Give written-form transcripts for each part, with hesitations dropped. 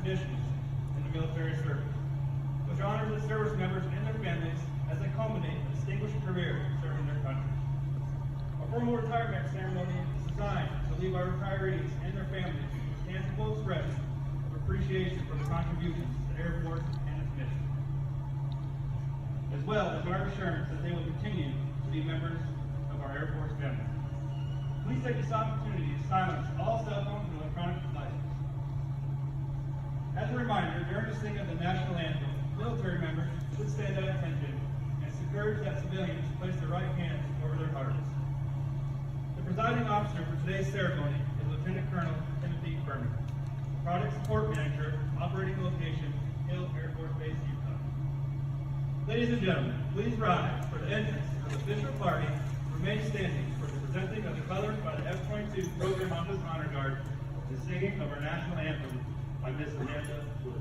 traditions in the military service, which honors the service members and their families as they culminate a distinguished career serving their country. Our formal retirement ceremony is designed to leave our retirees and their families with tangible expression of appreciation for the contributions to the Air Force and its mission, as well as our assurance that they will continue to be members of our Air Force family. Please take this opportunity to silence all cell phones and electronic devices. As a reminder, during the singing of the national anthem, military members should stand at attention and encourage that civilians place their right hands over their hearts. The presiding officer for today's ceremony is Lieutenant Colonel Timothy Berman, Product Support Manager, Operating Location, Hill Air Force Base, Utah. Ladies and gentlemen, please rise for the entrance of the official party. Remain standing for the presenting of the colors by the F-22 Program Office Honor Guard, the singing of our national anthem by Miss Amanda Wood.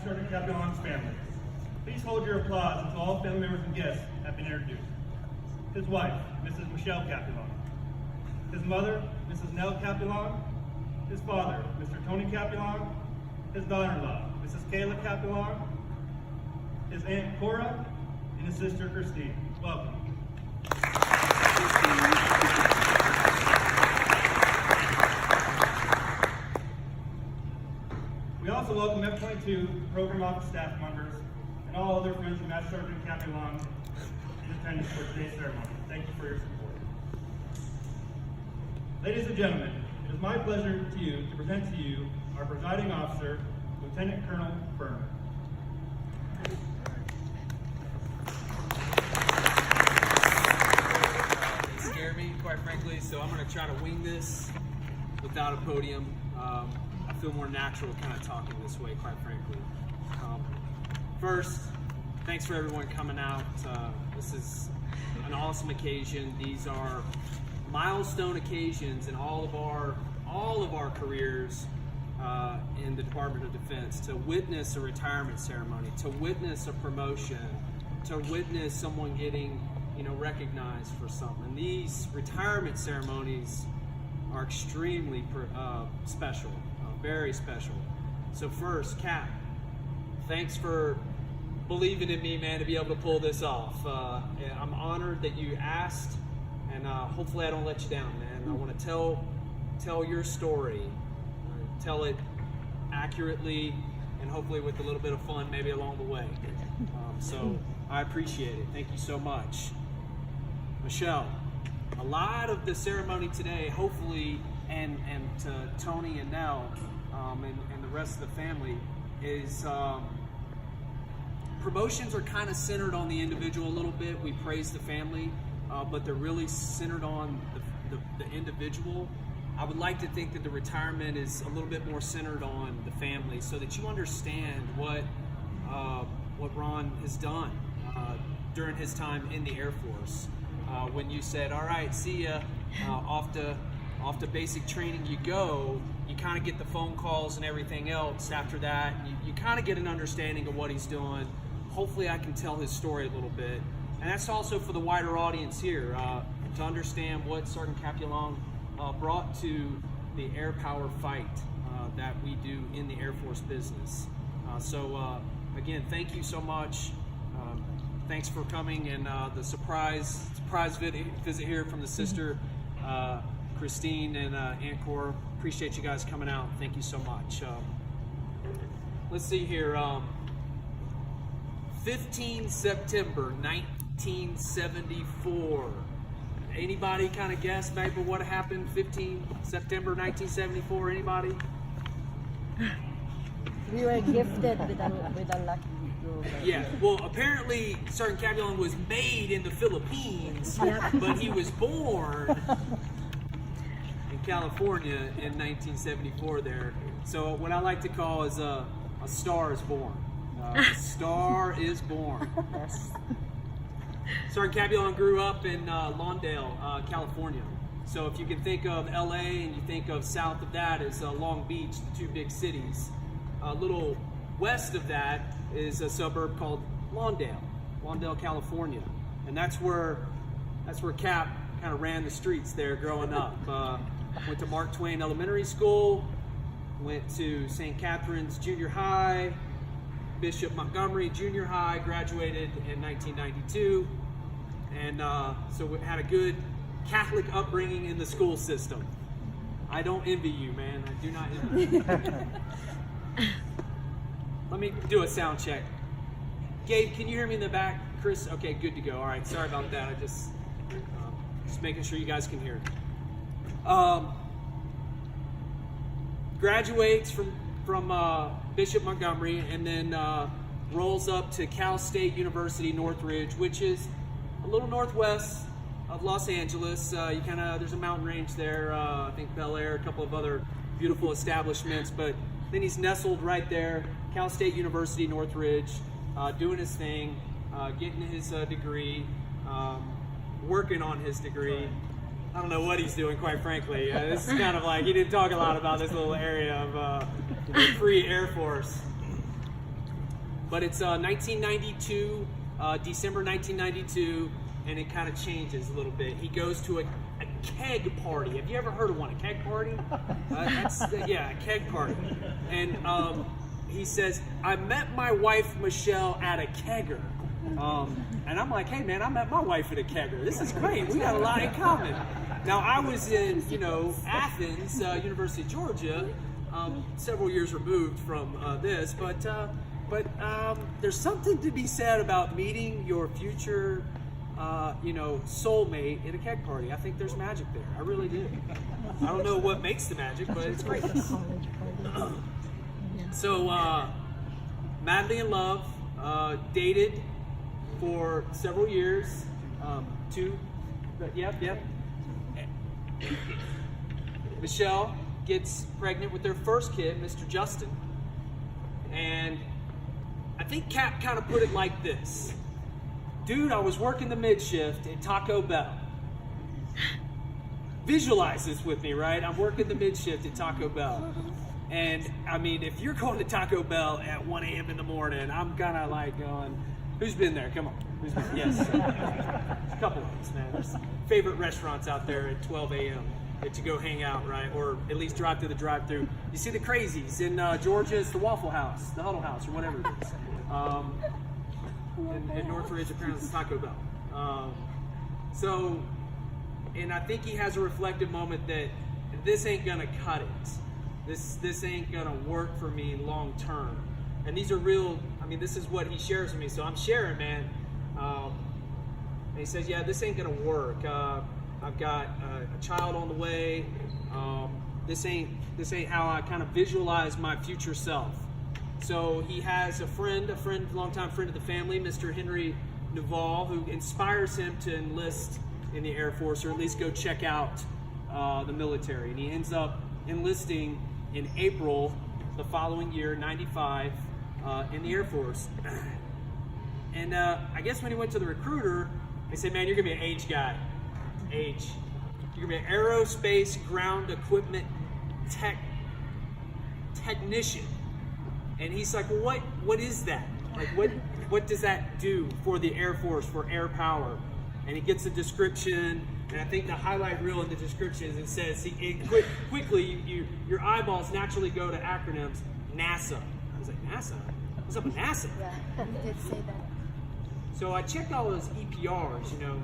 Sergeant Capulong's family. Please hold your applause until all family members and guests have been introduced. His wife, Mrs. Michelle Capulong. His mother, Mrs. Nell Capulong. His father, Mr. Tony Capulong. His daughter-in-law, Mrs. Kayla Capulong. His aunt Cora, and his sister Christine. Welcome. We also welcome F-22 Program Office staff members and all other friends of Master Sergeant Capulong in attendance for today's ceremony. Thank you for your support. Ladies and gentlemen, it is my pleasure to present to you our presiding officer, Lieutenant Colonel Berman. They scare me, quite frankly, so I'm going to try to wing this without a podium. I feel more natural kind of talking this way, quite frankly. First, thanks for everyone coming out. This is an awesome occasion. These are milestone occasions in all of our careers in the Department of Defense. To witness a retirement ceremony, to witness a promotion, to witness someone getting recognized for something. These retirement ceremonies are extremely special, very special. So first, Cap, thanks for believing in me, man, to be able to pull this off. I'm honored that you asked, and hopefully I don't let you down, man. I want to tell your story, tell it accurately, and hopefully with a little bit of fun maybe along the way. So I appreciate it. Thank you so much. Michelle, a lot of the ceremony today, hopefully, and to Tony and Nell and the rest of the family, is promotions are kind of centered on the individual a little bit. We praise the family, but they're really centered on the individual. I would like to think that the retirement is a little bit more centered on the family, so that you understand what Ron has done during his time in the Air Force. When you said, all right, see ya, off to basic training you go, you kind of get the phone calls and everything else after that. You kind of get an understanding of what he's doing. Hopefully I can tell his story a little bit. And that's also for the wider audience here, to understand what Sergeant Capulong brought to the air power fight that we do in the Air Force business. So again, thank you so much. Thanks for coming, and the surprise visit here from the sister, Christine and Aunt Cora. Appreciate you guys coming out. Thank you so much. Let's see here. 15 September 1974. Anybody kind of guess maybe what happened 15 September 1974? Anybody? We were gifted with a lucky draw. Yeah, well, apparently Sergeant Capulong was made in the Philippines, but he was born in California in 1974 there. So what I like to call is a star is born. A star is born. Yes. Sergeant Capulong grew up in Lawndale, California. So if you can think of LA and you think of south of that is Long Beach, the two big cities. A little west of that is a suburb called Lawndale, California, and that's where Cap kind of ran the streets there growing up. Went to Mark Twain Elementary School, went to St. Catherine's Junior High, Bishop Montgomery Junior High, graduated in 1992, and so we had a good Catholic upbringing in the school system. I don't envy you, man. I do not envy you. Let me do a sound check. Gabe, can you hear me in the back? Chris, okay, good to go. All right, sorry about that. I just making sure you guys can hear. Graduates from Bishop Montgomery, and then rolls up to Cal State University Northridge, which is a little northwest of Los Angeles. There's a mountain range there. I think Bel Air, a couple of other beautiful establishments, but then he's nestled right there, Cal State University Northridge, doing his thing, getting his degree, working on his degree. I don't know what he's doing, quite frankly. This is kind of like, he didn't talk a lot about this little area of pre-Air Force. But it's 1992, December 1992, and it kind of changes a little bit. He goes to a keg party. Have you ever heard of one? A keg party? A keg party. And he says, I met my wife, Michelle, at a kegger. And I'm like, hey man, I met my wife at a kegger. This is great. We got a lot in common. Now I was in, Athens, University of Georgia, several years removed from this, but there's something to be said about meeting your future, soulmate at a keg party. I think there's magic there. I really do. I don't know what makes the magic, but it's great. So, madly in love, dated for several years, Michelle gets pregnant with their first kid, Mr. Justin, and I think Cap kind of put it like this. Dude, I was working the mid shift at Taco Bell. Visualize this with me, right? I'm working the mid shift at Taco Bell. And I mean, if you're going to Taco Bell at 1 a.m. in the morning, I'm kind of like going, who's been there? Come on. Who's been there? Yes. A couple of us, man. There's favorite restaurants out there at 12 a.m. that you go hang out, right? Or at least drive through the drive-through. You see the crazies. In Georgia, it's the Waffle House, the Huddle House, or whatever it is. In Northridge, apparently it's Taco Bell. And I think he has a reflective moment that this ain't gonna cut it. This ain't gonna work for me long term. And these are real, I mean, this is what he shares with me, so I'm sharing, man. And he says, yeah, this ain't gonna work. I've got a child on the way. This ain't how I kind of visualize my future self. So he has a longtime friend of the family, Mr. Henry Naval, who inspires him to enlist in the Air Force, or at least go check out the military. And he ends up enlisting in April the following year, 95, in the Air Force. And I guess when he went to the recruiter, they said, man, you're gonna be an H guy. H. You're gonna be an aerospace ground equipment technician. And he's like, well, what is that? Like, what does that do for the Air Force, for air power? And he gets a description, and I think the highlight reel in the description is it says, quickly, your eyeballs naturally go to acronyms, NASA. I was like, NASA? What's up with NASA? Yeah, he did say that. So I checked all those EPRs, you know.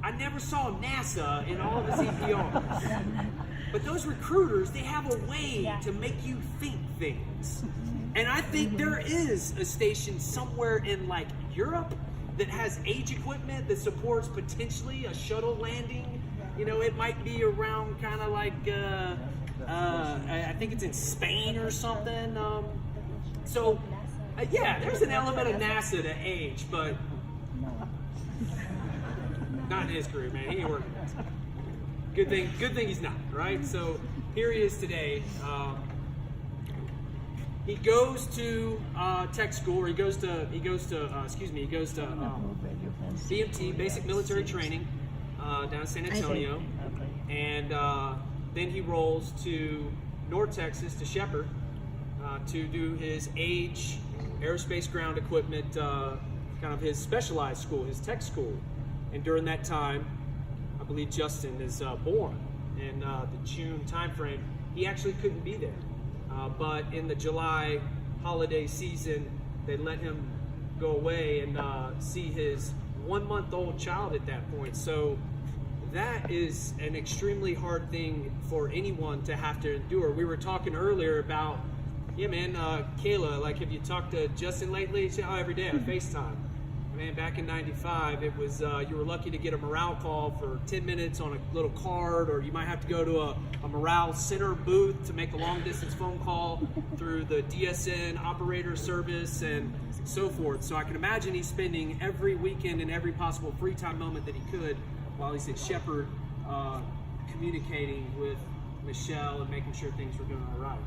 I never saw NASA in all of his EPRs. But those recruiters, they have a way to make you think things. And I think there is a station somewhere in like Europe that has age equipment that supports potentially a shuttle landing. You know, it might be around kind of like, I think it's in Spain or something. Yeah, there's an element of NASA to age, but not in his career, man. He ain't working. Good thing he's not, right? So here he is today. He goes to tech school, or he goes to BMT, basic military training, down in San Antonio, and then he rolls to North Texas to Shepherd to do his age aerospace ground equipment, kind of his specialized school, his tech school. And during that time, I believe Justin is born. In the June timeframe, he actually couldn't be there. But in the July holiday season, they let him go away and see his 1-month-old child at that point. So that is an extremely hard thing for anyone to have to endure. We were talking earlier about, yeah, man, Kayla, like, have you talked to Justin lately? She said, oh, every day on FaceTime. Man, back in 95, it was, you were lucky to get a morale call for 10 minutes on a little card, or you might have to go to a morale center booth to make a long distance phone call through the DSN operator service and so forth. So I can imagine he's spending every weekend and every possible free time moment that he could while he's at Shepherd, communicating with Michelle and making sure things were doing all right.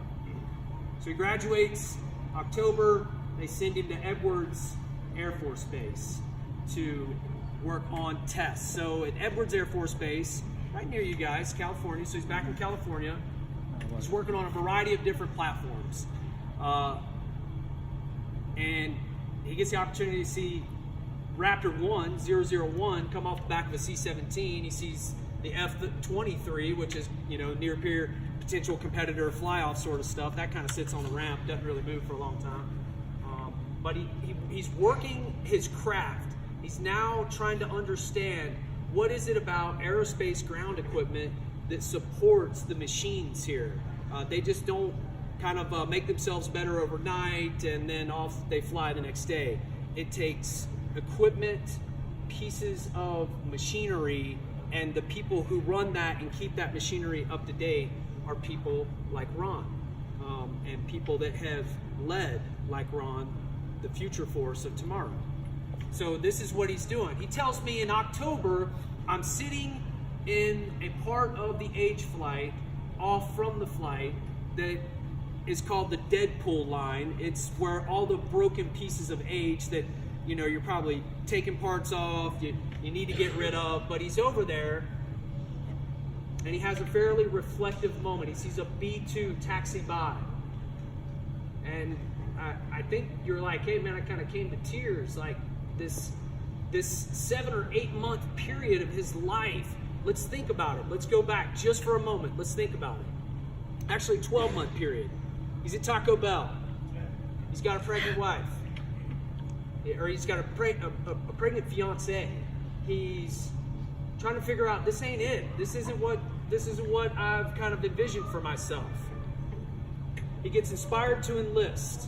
So he graduates October. They send him to Edwards Air Force Base to work on tests. So at Edwards Air Force Base, right near you guys, California. So he's back in California. He's working on a variety of different platforms. And he gets the opportunity to see Raptor 001 come off the back of a C-17. He sees the F-23, which is, you know, near peer potential competitor fly-off sort of stuff. That kind of sits on the ramp, doesn't really move for a long time. But he's working his craft. He's now trying to understand what is it about aerospace ground equipment that supports the machines here. They just don't kind of make themselves better overnight and then off they fly the next day. It takes equipment, pieces of machinery, and the people who run that and keep that machinery up to date are people like Ron, and people that have led, like Ron, the future force of tomorrow. So this is what he's doing. He tells me in October, I'm sitting in a part of the H flight, off from the flight, that is called the Deadpool line. It's where all the broken pieces of age that, you know, you're probably taking parts off, you need to get rid of, but he's over there and he has a fairly reflective moment. He sees a B2 taxi by. And I think you're like, hey man, I kind of came to tears. Like this 7 or 8 month period of his life, let's think about it. Let's go back just for a moment. Let's think about it. Actually, 12-month period. He's at Taco Bell. He's got a pregnant wife. Or he's got a pregnant fiance. He's trying to figure out, this ain't it. This isn't what I've kind of envisioned for myself. He gets inspired to enlist.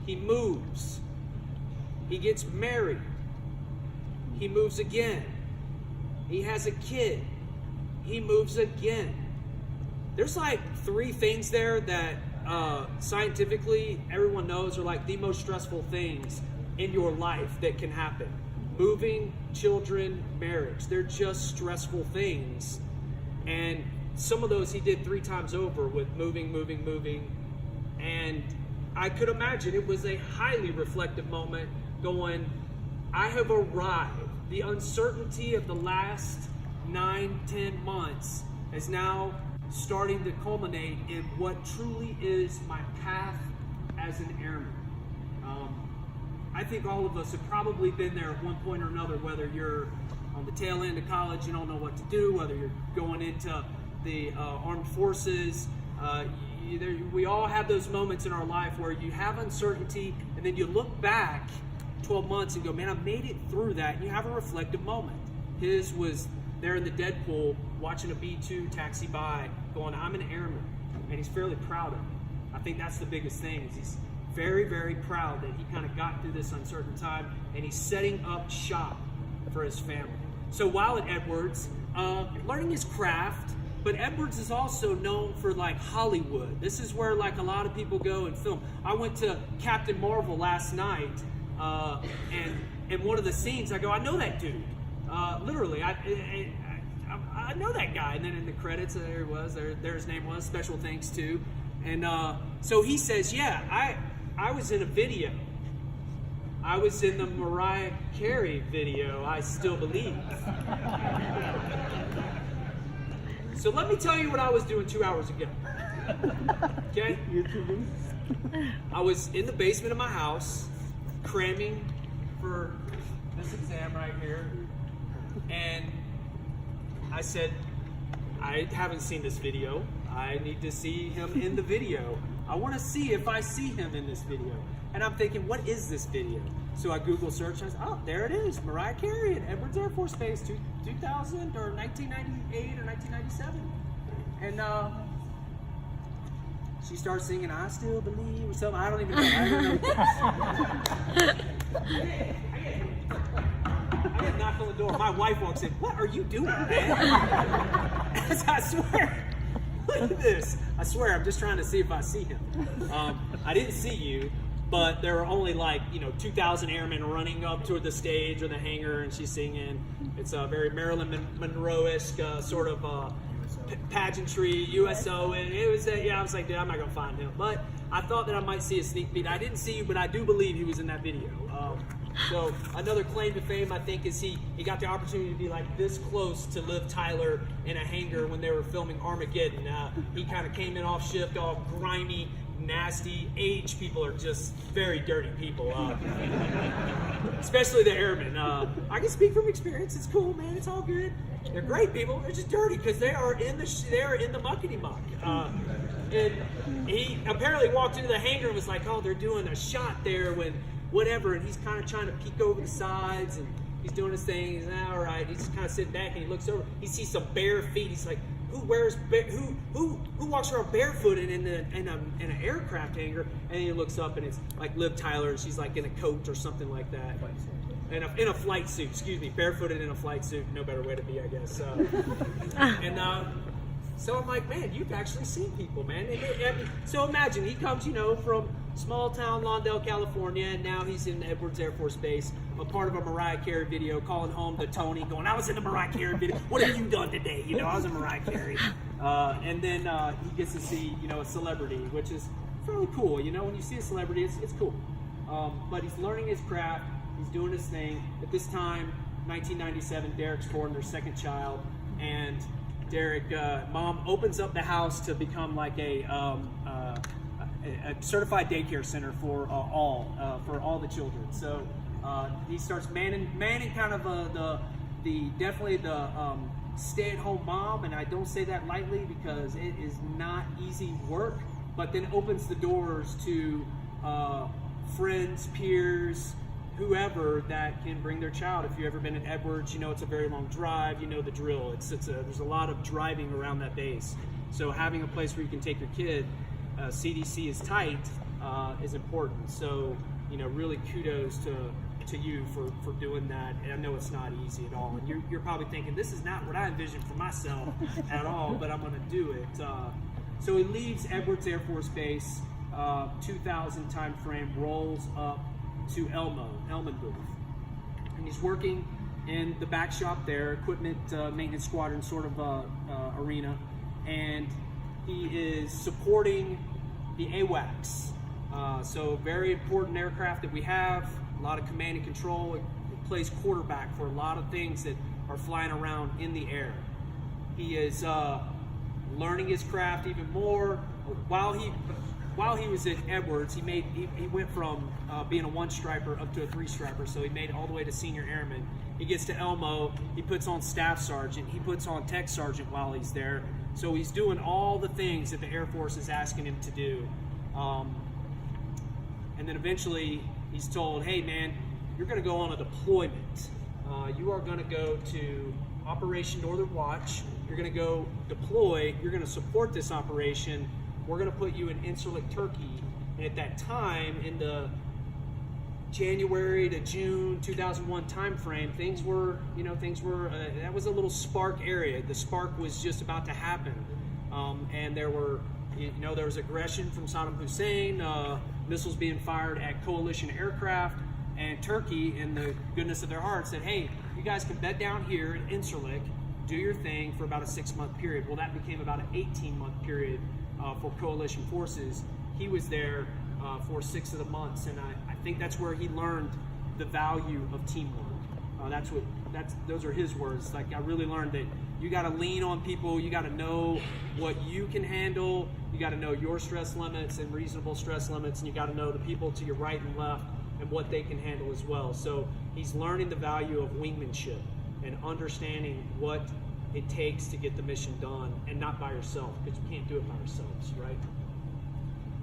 He moves. He gets married. He moves again. He has a kid. He moves again. There's like 3 things there that scientifically everyone knows are like the most stressful things in your life that can happen. Moving, children, marriage. They're just stressful things. And some of those he did 3 times over with moving. And I could imagine it was a highly reflective moment going, I have arrived. The uncertainty of the last 9-10 months is now starting to culminate in what truly is my path as an airman. I think all of us have probably been there at one point or another, whether you're on the tail end of college, you don't know what to do, whether you're going into the armed forces. We all have those moments in our life where you have uncertainty and then you look back 12 months and go, man, I made it through that, and you have a reflective moment. His was there in the Deadpool watching a B2 taxi by going, I'm an airman, and he's fairly proud of it. I think that's the biggest thing, is he's very, very proud that he kind of got through this uncertain time, and he's setting up shop for his family. So while at Edwards, learning his craft, but Edwards is also known for like Hollywood. This is where like a lot of people go and film. I went to Captain Marvel last night, and one of the scenes, I go, I know that dude. Literally, I know that guy. And then in the credits, there he was. There his name was. Special thanks to. And so he says, yeah, I was in a video. I was in the Mariah Carey video, I Still Believe. So let me tell you what I was doing 2 hours ago. Okay? I was in the basement of my house, cramming for this exam right here. And I said, I haven't seen this video. I need to see him in the video. I want to see if I see him in this video. And I'm thinking, what is this video? So I Google search and I said, oh, there it is. Mariah Carey at Edwards Air Force Base, 2000 or 1998 or 1997. And she starts singing, I Still Believe, or something. I don't even know. I don't know. I get knocked on the door. My wife walks in. What are you doing, man? I swear. Look at this. I swear, I'm just trying to see if I see him. I didn't see you, but there were only 2,000 airmen running up toward the stage or the hangar, and she's singing. It's a very Marilyn Monroe-esque sort of pageantry, USO, and it was I was like, dude, I'm not gonna find him. But I thought that I might see a sneak peek. I didn't see you, but I do believe he was in that video. So another claim to fame, I think, is he got the opportunity to be like this close to Liv Tyler in a hangar when they were filming Armageddon. He kind of came in off shift, all grimy, nasty. Age people are just very dirty people, especially the airmen. I can speak from experience. It's cool, man. It's all good. They're great people. They're just dirty because they are in the muckety muck. And he apparently walked into the hangar and was like, "Oh, they're doing a shot there when." Whatever, and he's kind of trying to peek over the sides, and he's doing his thing. He's all right. He's just kind of sitting back, and he looks over. He sees some bare feet. He's like, "Who walks around barefooted in an aircraft hangar?" And he looks up, and it's like Liv Tyler, and she's like in a coat or something like that, in a flight suit. Excuse me, barefooted in a flight suit. No better way to be, I guess. So I'm like, man, you've actually seen people, man. So imagine he comes, from small town Lawndale, California, and now he's in Edwards Air Force Base, a part of a Mariah Carey video, calling home to Tony, going, I was in the Mariah Carey video. What have you done today? I was in Mariah Carey. And then he gets to see, a celebrity, which is fairly cool. When you see a celebrity, it's cool. But he's learning his craft. He's doing his thing. At this time, 1997, Derek's born, their second child, and Derek, mom opens up the house to become like a certified daycare center for all the children. So he starts manning kind of definitely the stay-at-home mom, and I don't say that lightly because it is not easy work, but then opens the doors to friends, peers, whoever that can bring their child. If you've ever been in Edwards, it's a very long drive. You know the drill. There's a lot of driving around that base. So having a place where you can take your kid, CDC is tight, is important. So really kudos to you for doing that. And I know it's not easy at all. And you're probably thinking, this is not what I envisioned for myself at all, but I'm going to do it. So he leaves Edwards Air Force Base, 2000 time frame, rolls up to Elmenbooth, and he's working in the back shop there, equipment maintenance squadron sort of arena, and he is supporting the AWACS. So very important aircraft that we have, a lot of command and control. It plays quarterback for a lot of things that are flying around in the air. He is learning his craft even more. While he was at Edwards, he went from being a one striper up to a three striper, so he made it all the way to senior airman. He gets to Elmo, he puts on staff sergeant, he puts on tech sergeant while he's there. So he's doing all the things that the Air Force is asking him to do. And then eventually he's told, hey man, you're gonna go on a deployment. You are gonna go to Operation Northern Watch. You're gonna go deploy, you're gonna support this operation. We're going to put you in Incirlik, Turkey. And at that time, in the January to June 2001 timeframe, things were, that was a little spark area. The spark was just about to happen. And there was aggression from Saddam Hussein, missiles being fired at coalition aircraft, and Turkey, in the goodness of their heart, said, hey, you guys can bed down here in Incirlik, do your thing for about a 6-month period. Well, that became about an 18-month period for coalition forces. He was there for 6 of the months, and I think that's where he learned the value of teamwork. Those are his words. Like, I really learned that you got to lean on people. You got to know what you can handle. You got to know your stress limits and reasonable stress limits, and you got to know the people to your right and left and what they can handle as well. So he's learning the value of wingmanship and understanding what it takes to get the mission done, and not by yourself, because you can't do it by yourselves, right?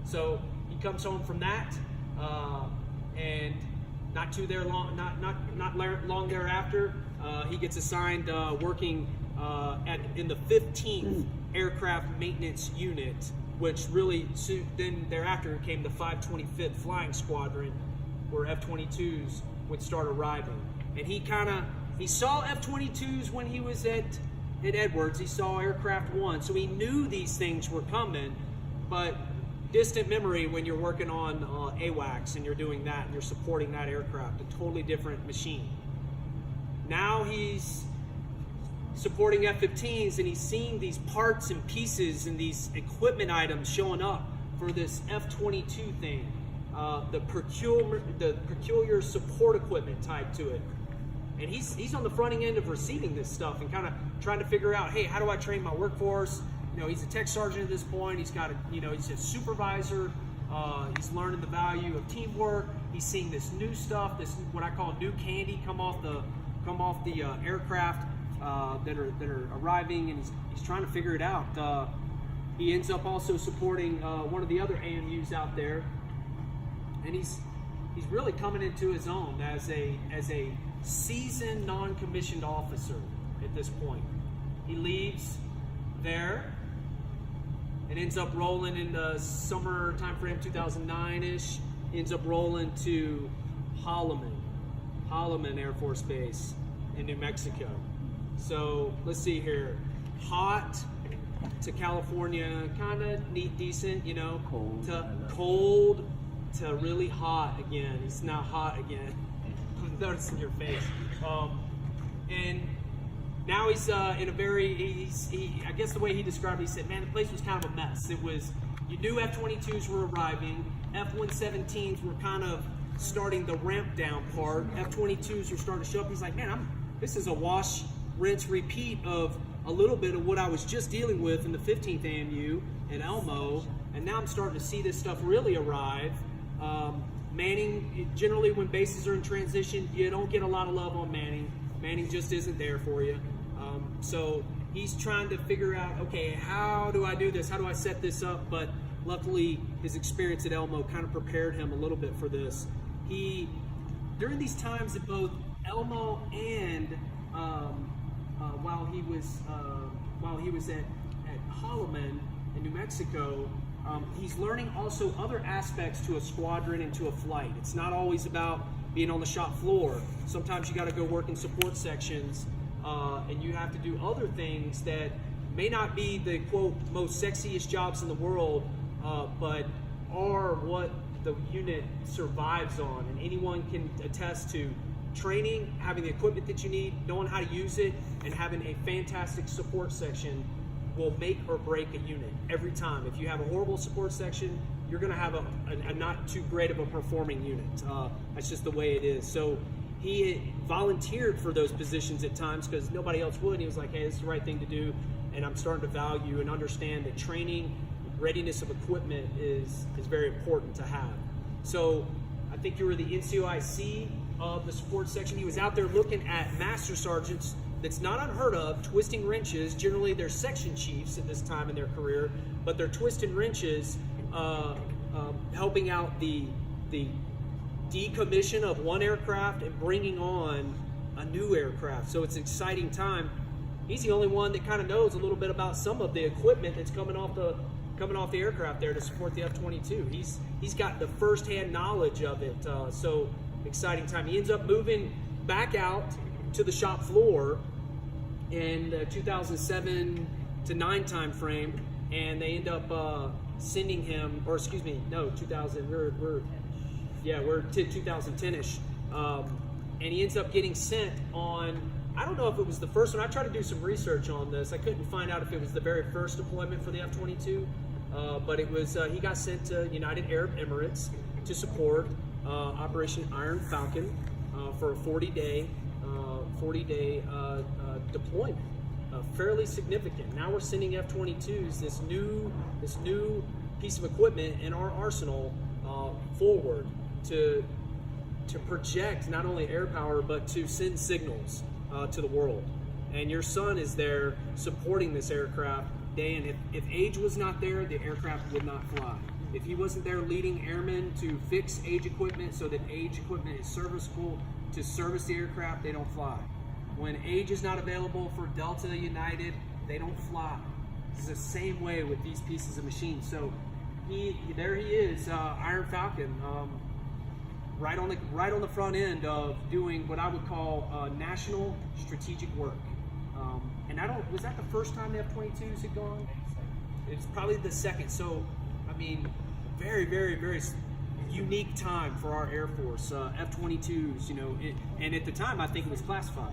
So he comes home from that, and not long thereafter, he gets assigned working in the 15th Aircraft Maintenance Unit, which really then thereafter came the 525th Flying Squadron, where F-22s would start arriving. And he saw F-22s when he was at Edwards. He saw Aircraft One, so he knew these things were coming, but distant memory when you're working on AWACS and you're doing that and you're supporting that aircraft, a totally different machine. Now he's supporting F-15s, and he's seeing these parts and pieces and these equipment items showing up for this F-22 thing, the peculiar support equipment tied to it. And he's on the front end of receiving this stuff and kind of trying to figure out, hey, how do I train my workforce? He's a tech sergeant at this point. He's got he's a supervisor. He's learning the value of teamwork. He's seeing this new stuff, this what I call new candy come off the aircraft that are arriving, and he's trying to figure it out. He ends up also supporting one of the other AMUs out there, and he's really coming into his own as a seasoned non-commissioned officer at this point. He leaves there and ends up rolling in the summer time frame, 2009-ish. He ends up rolling to Holloman Air Force Base in New Mexico. So let's see here. Hot to California, kind of neat, decent, cold, to cold to really hot again. He's now hot again. I'm noticing your face. And now he's in a very, I guess the way he described it, he said, man, the place was kind of a mess. It was, you knew F-22s were arriving, F-117s were kind of starting the ramp down part, F-22s were starting to show up. He's like, man, this is a wash, rinse, repeat of a little bit of what I was just dealing with in the 15th AMU at Elmo, and now I'm starting to see this stuff really arrive. Manning, generally when bases are in transition, you don't get a lot of love on Manning. Manning just isn't there for you. So he's trying to figure out, okay, how do I do this? How do I set this up? But luckily, his experience at Elmo kind of prepared him a little bit for this. During these times at both Elmo and while he was at Holloman in New Mexico, he's learning also other aspects to a squadron and to a flight. It's not always about being on the shop floor. Sometimes you got to go work in support sections, and you have to do other things that may not be the quote most sexiest jobs in the world, but are what the unit survives on. And anyone can attest to training, having the equipment that you need, knowing how to use it, and having a fantastic support section will make or break a unit every time. If you have a horrible support section, you're going to have a not too great of a performing unit. That's just the way it is. So he volunteered for those positions at times because nobody else would. He was like, hey, this is the right thing to do. And I'm starting to value and understand that training, readiness of equipment is very important to have. So I think you were the NCOIC of the support section. He was out there looking at master sergeants. That's not unheard of, twisting wrenches. Generally, they're section chiefs at this time in their career, but they're twisting wrenches, helping out the decommission of one aircraft and bringing on a new aircraft. So it's an exciting time. He's the only one that kind of knows a little bit about some of the equipment that's coming off the aircraft there to support the F-22. He's got the first-hand knowledge of it. So exciting time. He ends up moving back out to the shop floor in the 2007 to 9 time frame, and they end up sending him, or excuse me, no, 2000. We're to 2010ish, and he ends up getting sent on. I don't know if it was the first one. I tried to do some research on this. I couldn't find out if it was the very first deployment for the F-22, but it was. He got sent to United Arab Emirates to support Operation Iron Falcon for a 40-day deployment, fairly significant. Now we're sending F-22s, this new piece of equipment in our arsenal, forward to project not only air power but to send signals to the world. And your son is there supporting this aircraft day in. If age was not there, the aircraft would not fly. If he wasn't there leading airmen to fix age equipment so that age equipment is serviceable to service the aircraft, they don't fly. When age is not available for Delta, United, they don't fly. It's the same way with these pieces of machines. So there he is, Iron Falcon, right on the front end of doing what I would call national strategic work. And was that the first time the F-22s had gone? It's probably the second. So, I mean, very, very, very unique time for our Air Force. F-22s, and at the time I think it was classified.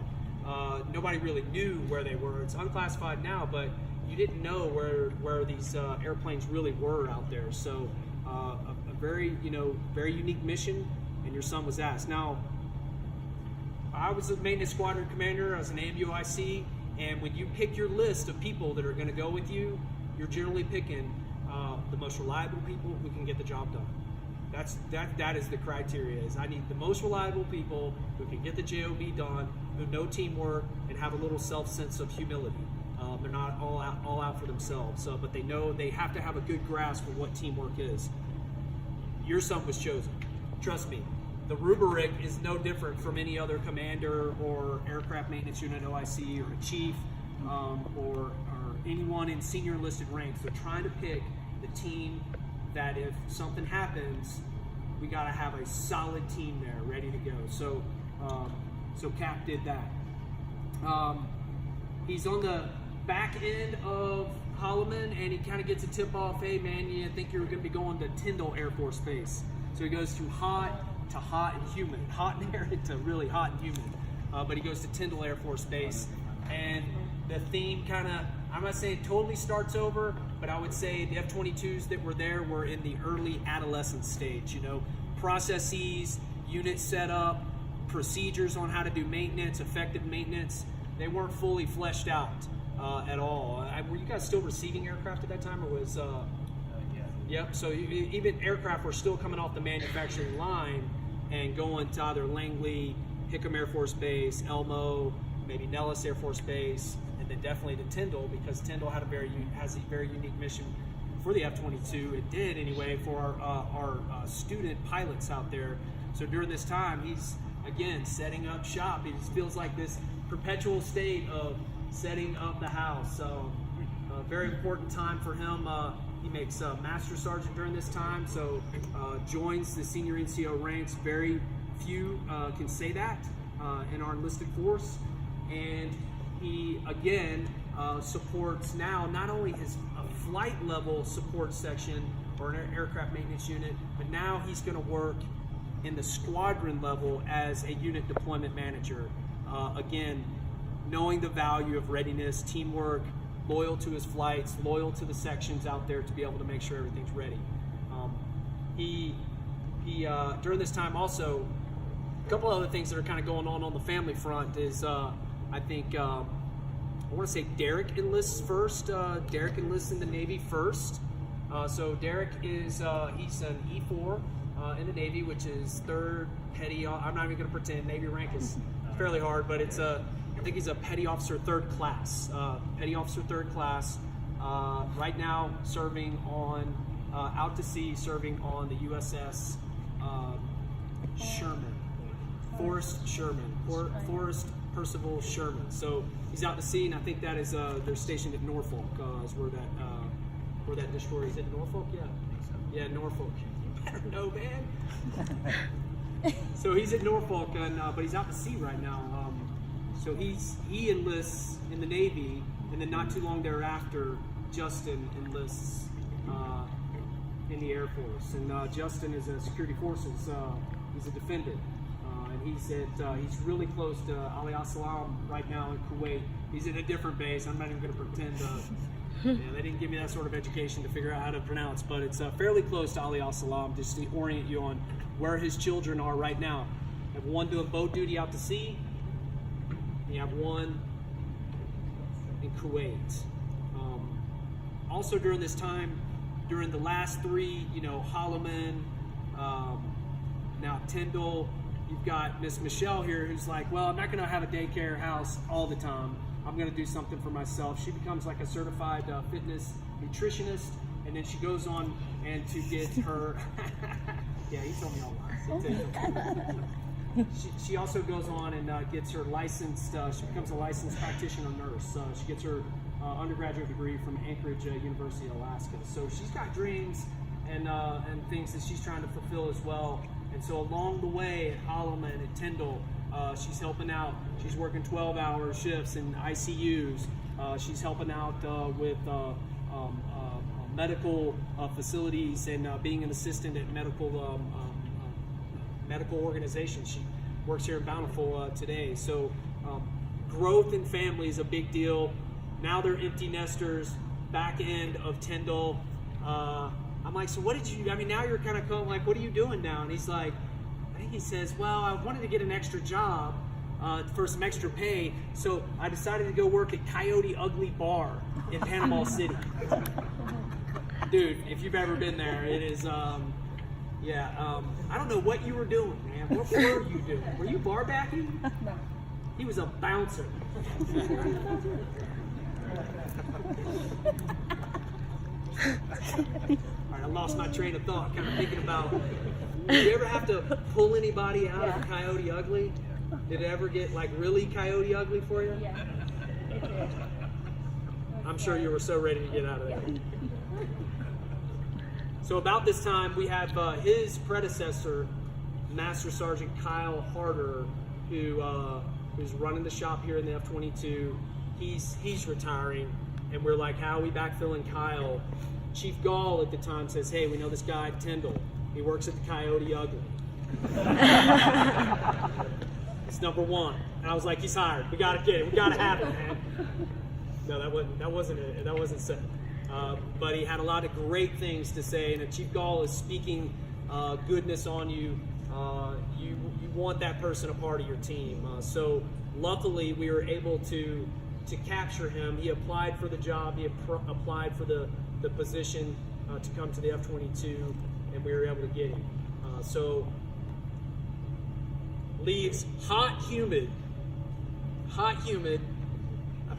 Nobody really knew where they were. It's unclassified now, but you didn't know where these airplanes really were out there. So a very unique mission, and your son was asked. Now, I was a maintenance squadron commander. I was an AMUIC, and when you pick your list of people that are going to go with you, you're generally picking the most reliable people who can get the job done. That is the criteria. Is I need the most reliable people who can get the JOB done, who know teamwork, and have a little sense of humility. They're not all out for themselves, but they know they have to have a good grasp of what teamwork is. Your son was chosen. Trust me. The rubric is no different from any other commander or aircraft maintenance unit OIC or a chief or anyone in senior enlisted ranks. They're trying to pick the team that if something happens, we got to have a solid team there ready to go. So Cap did that. He's on the back end of Holloman, and he kind of gets a tip off, hey man, you think you're going to be going to Tyndall Air Force Base. So he goes to hot and humid, hot and arid to really hot and humid. But he goes to Tyndall Air Force Base, and the theme kind of, I'm not saying totally starts over, but I would say the F-22s that were there were in the early adolescent stage, you know, processes, unit setup, procedures on how to do maintenance, effective maintenance. They weren't fully fleshed out at all. Were you guys still receiving aircraft at that time, or was? Yep. So even aircraft were still coming off the manufacturing line and going to either Langley, Hickam Air Force Base, Elmo, maybe Nellis Air Force Base, and then definitely to Tyndall, because Tyndall has a very unique mission for the F-22. It did anyway for our student pilots out there. So during this time, he's again setting up shop. It just feels like this perpetual state of setting up the house. So a very important time for him. He makes Master Sergeant during this time, so joins the senior NCO ranks. Very few can say that in our enlisted force. And he, again, supports now not only his flight level support section or an aircraft maintenance unit, but now he's going to work in the squadron level as a unit deployment manager. Again, knowing the value of readiness, teamwork, loyal to his flights, loyal to the sections out there to be able to make sure everything's ready. He during this time also, a couple other things that are kind of going on the family front is I think I want to say Derek enlists first. Derek enlists in the Navy first. So Derek is he's an E4 in the Navy, which is 3rd petty. I'm not even going to pretend Navy rank is fairly hard, but it's I think he's a petty officer 3rd class. Petty officer 3rd class. Right now serving on out to sea, serving on the USS Sherman, Forrest Sherman, Forrest Percival Sherman. So he's out to sea, and I think that is they're stationed at Norfolk. Is where that destroyer is. At Norfolk, yeah, Norfolk. You better know, man. So he's at Norfolk, and but he's out to sea right now. So he enlists in the Navy, and then not too long thereafter, Justin enlists in the Air Force. And Justin is a security forces. He's a defendant. And he's really close to Ali Al-Salam right now in Kuwait. He's in a different base. I'm not even going to pretend. They didn't give me that sort of education to figure out how to pronounce, but it's fairly close to Ali Al-Salam, just to orient you on where his children are right now. You have one doing boat duty out to sea, and you have one in Kuwait. Also during this time, during the last 3, Holloman, now Tyndall, you've got Miss Michelle here who's like, well, I'm not going to have a daycare house all the time. I'm going to do something for myself. She becomes like a certified fitness nutritionist, and then she goes on and to get her, yeah, he told me all lies. She also goes on and gets her licensed, she becomes a licensed practitioner nurse. She gets her undergraduate degree from Anchorage University, Alaska. So she's got dreams and things that she's trying to fulfill as well. And so along the way at Holloman and Tyndall, she's helping out. She's working 12-hour shifts in ICUs. She's helping out with medical facilities and being an assistant at medical organizations. She works here in Bountiful today. So growth in family is a big deal. Now they're empty nesters, back end of Tyndall. I'm like, so what did you, now you're kind of going like, what are you doing now? And he's like, I think he says, well, I wanted to get an extra job for some extra pay, so I decided to go work at Coyote Ugly Bar in Panama City. Dude, if you've ever been there, it is, I don't know what you were doing, man. What were you doing? Were you bar backing? No. He was a bouncer. Alright, I lost my train of thought, kind of thinking about, did you ever have to pull anybody out of Coyote Ugly? Did it ever get like really Coyote Ugly for you? Yeah, it did. I'm sure you were so ready to get out of there. So about this time, we have his predecessor, Master Sergeant Kyle Harder, who's running the shop here in the F-22. He's retiring, and we're like, how are we backfilling Kyle? Chief Gall at the time says, hey, we know this guy at Tyndall. He works at the Coyote Ugly. It's number one. And I was like, he's hired. We gotta get it. We gotta have it, man. No, that wasn't it. That wasn't said. But he had a lot of great things to say, and if Chief Gall is speaking goodness on you, you want that person a part of your team. So luckily, we were able to capture him. He applied for the job. He applied for the position to come to the F-22, and we were able to get him. So leaves hot, humid. I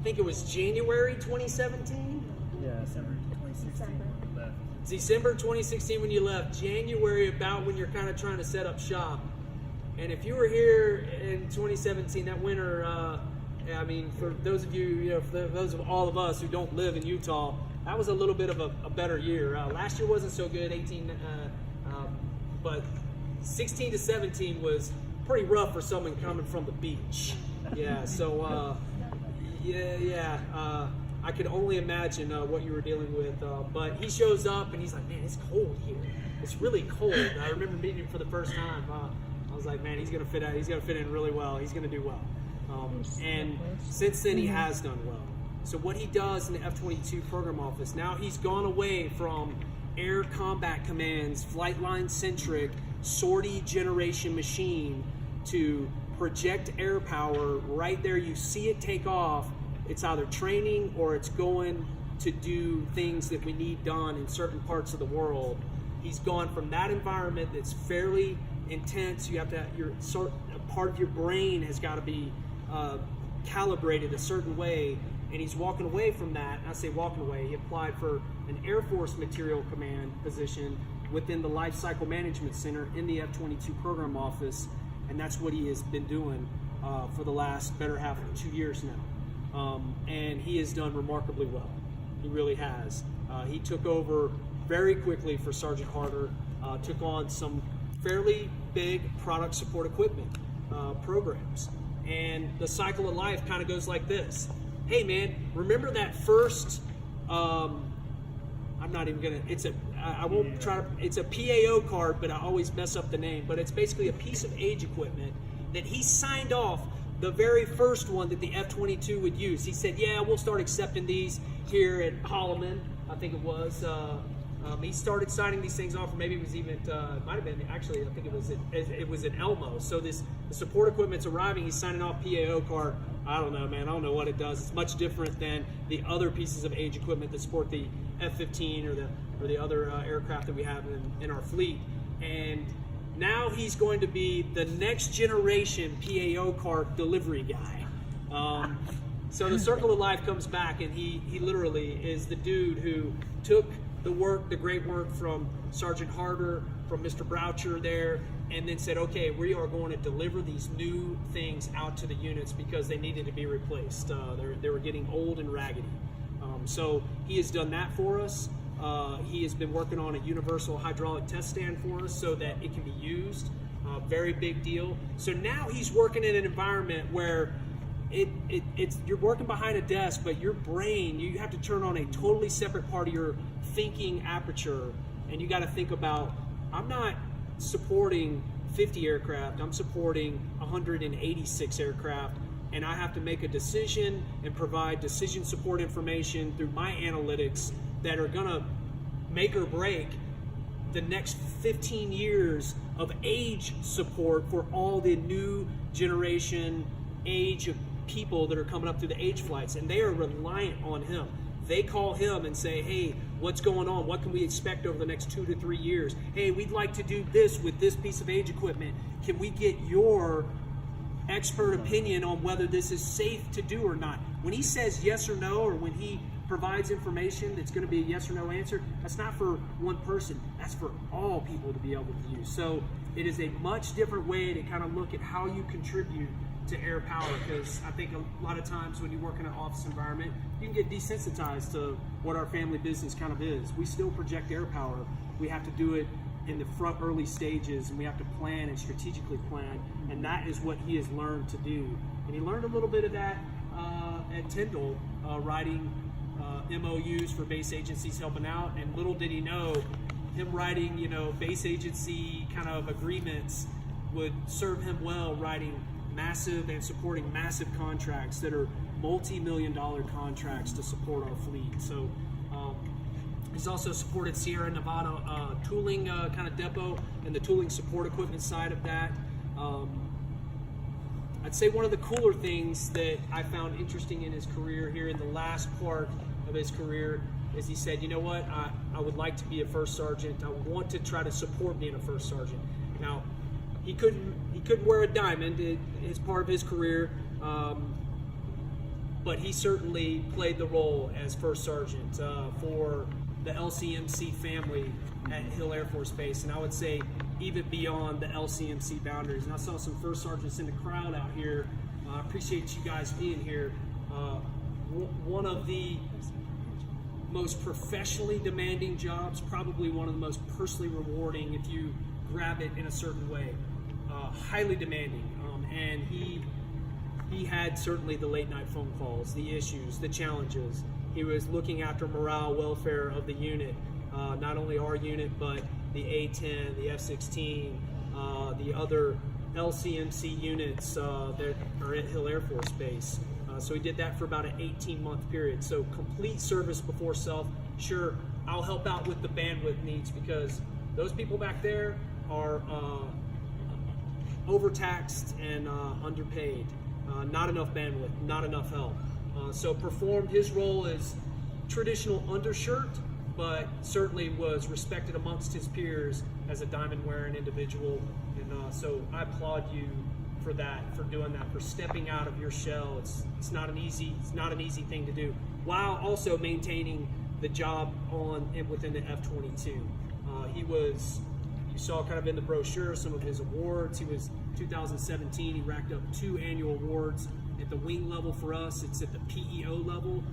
think it was January 2017. Yeah, December 2016. Left. December 2016 when you left. January about when you're kind of trying to set up shop. And if you were here in 2017, that winter, I mean, for those of you, for those of all of us who don't live in Utah, that was a little bit of a better year. Last year wasn't so good, 18, but 16 to 17 was pretty rough for someone coming from the beach. Yeah, so I could only imagine what you were dealing with. But he shows up and he's like, man, it's cold here. It's really cold. I remember meeting him for the first time. I was like, man, he's gonna fit out. He's gonna fit in really well. He's gonna do well. And since then, he has done well. So what he does in the F-22 program office, now he's gone away from Air Combat Command's flight line centric sortie generation machine to project air power right there. You see it take off. It's either training or it's going to do things that we need done in certain parts of the world. He's gone from that environment that's fairly intense. You have to, part of your brain has got to be calibrated a certain way, and he's walking away from that. I say walking away. He applied for an Air Force Material Command position within the Life Cycle Management Center in the F-22 program office, and that's what he has been doing for the last better half of 2 years now. And he has done remarkably well. He really has. He took over very quickly for Sergeant Harder, took on some fairly big product support equipment programs. And the cycle of life kind of goes like this. Hey man, remember that first, I'm not even gonna, I won't try to, it's a PAO card, but I always mess up the name, but it's basically a piece of age equipment that he signed off, the very first one that the F-22 would use. He said, yeah, we'll start accepting these here at Holloman, I think it was. He started signing these things off, or maybe it was even, it might have been, actually, I think it was in Elmo. So the support equipment's arriving, he's signing off PAO card. I don't know, man, I don't know what it does. It's much different than the other pieces of age equipment that support the F-15 or the other aircraft that we have in our fleet. And now he's going to be the next generation PAO card delivery guy. So the circle of life comes back, and he literally is the dude who took the great work from Sergeant Harder, from Mr. Broucher there, and then said, okay, we are going to deliver these new things out to the units because they needed to be replaced. They were getting old and raggedy. So he has done that for us. He has been working on a universal hydraulic test stand for us so that it can be used. Very big deal. So now he's working in an environment where you're working behind a desk, but your brain, you have to turn on a totally separate part of your thinking aperture, and you got to think about, I'm not supporting 50 aircraft, I'm supporting 186 aircraft, and I have to make a decision and provide decision support information through my analytics that are gonna make or break the next 15 years of age support for all the new generation age of people that are coming up through the age flights, and they are reliant on him. They call him and say, hey, what's going on? What can we expect over the next 2 to 3 years? Hey, we'd like to do this with this piece of age equipment. Can we get your expert opinion on whether this is safe to do or not? When he says yes or no, or when he provides information that's going to be a yes or no answer, that's not for one person. That's for all people to be able to use. So it is a much different way to kind of look at how you contribute to air power, because I think a lot of times when you work in an office environment, you can get desensitized to what our family business kind of is. We still project air power. We have to do it in the front early stages, and we have to plan and strategically plan, and that is what he has learned to do. And he learned a little bit of that at Tyndall, writing MOUs for base agencies helping out, and little did he know, him writing, base agency kind of agreements would serve him well writing massive and supporting massive contracts that are multi-million-dollar contracts to support our fleet. So he's also supported Sierra Nevada tooling kind of depot and the tooling support equipment side of that. I'd say one of the cooler things that I found interesting in his career here in the last part of his career is he said, you know what, I would like to be a first sergeant. I want to try to support being a first sergeant. Now, he couldn't wear a diamond as part of his career, but he certainly played the role as first sergeant for the LCMC family at Hill Air Force Base, and I would say even beyond the LCMC boundaries. And I saw some first sergeants in the crowd out here. I appreciate you guys being here. One of the most professionally demanding jobs, probably one of the most personally rewarding if you grab it in a certain way. Highly demanding, and he had certainly the late night phone calls, the issues, the challenges. He was looking after morale, welfare of the unit, not only our unit, but the A-10, the F-16, the other LCMC units that are at Hill Air Force Base. So he did that for about an 18-month period. So complete service before self. Sure, I'll help out with the bandwidth needs because those people back there are overtaxed and underpaid. Not enough bandwidth, not enough help. So performed his role as traditional undershirt, but certainly was respected amongst his peers as a diamond-wearing individual. And so I applaud you for that, for doing that, for stepping out of your shell. It's not an easy thing to do, while also maintaining the job within the F-22. He was, you saw kind of in the brochure some of his awards. He was 2017. He racked up 2 annual awards at the wing level for us. It's at the PEO level.